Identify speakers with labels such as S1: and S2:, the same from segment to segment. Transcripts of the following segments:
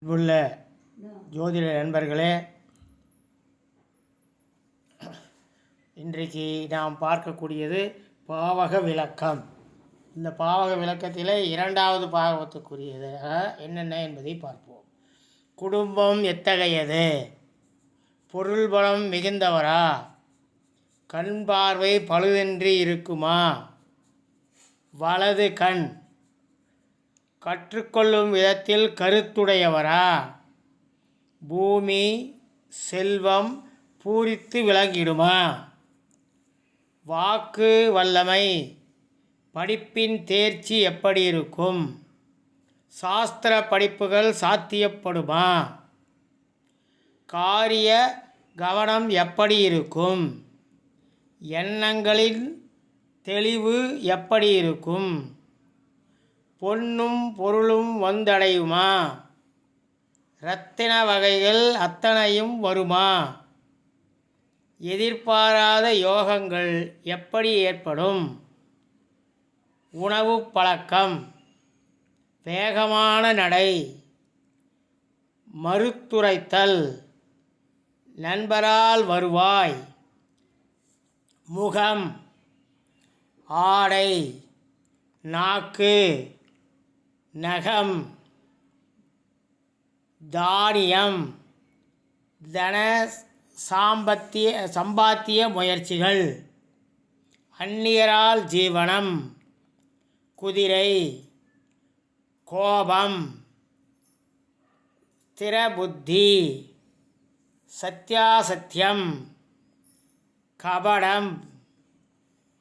S1: அன்புள்ள ஜோதிட நண்பர்களே, இன்றைக்கு நாம் பார்க்கக்கூடியது பாவக விளக்கம். இந்த பாவக விளக்கத்தில் இரண்டாவது பாவத்துக்குரியது என்னென்ன என்பதை பார்ப்போம். குடும்பம் எத்தகையது? பொருள் பலம் மிகுந்தவரா? கண் பார்வை பழுதின்றி இருக்குமா? வலது கண் கற்றுக்கொள்ளும் விதத்தில் கருத்துடையவரா? பூமி செல்வம் பூரித்து விளங்கிடுமா? வாக்கு வல்லமை படிப்பின் தேர்ச்சி எப்படி இருக்கும்? சாஸ்திர படிப்புகள் சாத்தியப்படுமா? காரிய கவனம் எப்படி இருக்கும்? எண்ணங்களின் தெளிவு எப்படி இருக்கும்? பொன்னும் பொருளும் வந்தடையுமா? இரத்தின வகைகள் அத்தனையும் வருமா? எதிர்பாராத யோகங்கள் எப்படி ஏற்படும்? உணவு பழக்கம், வேகமான நடை, மறுத்துரைத்தல், நண்பரால் வருவாய், முகம், ஆடை, நாக்கு, நகம், தானியம், தன சம்பாத்திய முயற்சிகள், அந்நியரால் ஜீவனம், குதிரை, கோபம், ஸ்திரபுத்தி, சத்தியாசத்தியம், கபடம்,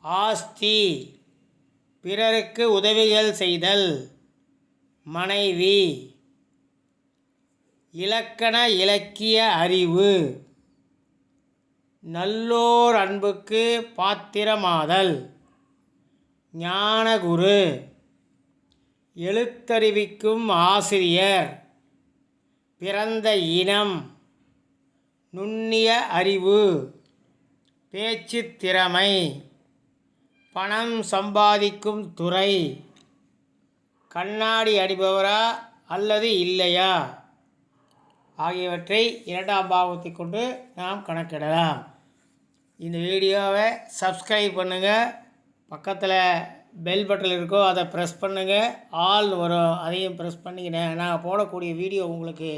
S1: ஆஸ்தி, பிறருக்கு உதவிகள் செய்தல், மனைவி, இலக்கண இலக்கிய அறிவு, நல்லோர் அன்புக்கு பாத்திரமாதல், ஞானகுரு, எழுத்தறிவிக்கும் ஆசிரியர், பிறந்த இனம், நுண்ணிய அறிவு, பேச்சு திறமை, பணம் சம்பாதிக்கும் துறை, கண்ணாடி அடிபவரா அல்லது இல்லையா ஆகியவற்றை இரண்டாம் பாவத்தை கொண்டு நாம் கணக்கிடலாம். இந்த வீடியோவை சப்ஸ்கிரைப் பண்ணுங்கள். பக்கத்தில் பெல் பட்டன் இருக்கோ அதை ப்ரெஸ் பண்ணுங்கள். ஆல் வரும், அதையும் ப்ரெஸ் பண்ணிக்கினேன். நான் போடக்கூடிய வீடியோ உங்களுக்கு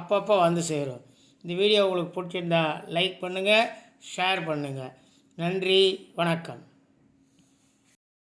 S1: அப்பப்போ வந்து சேரும். இந்த வீடியோ உங்களுக்கு பிடிச்சிருந்தா லைக் பண்ணுங்கள், ஷேர் பண்ணுங்கள். நன்றி, வணக்கம்.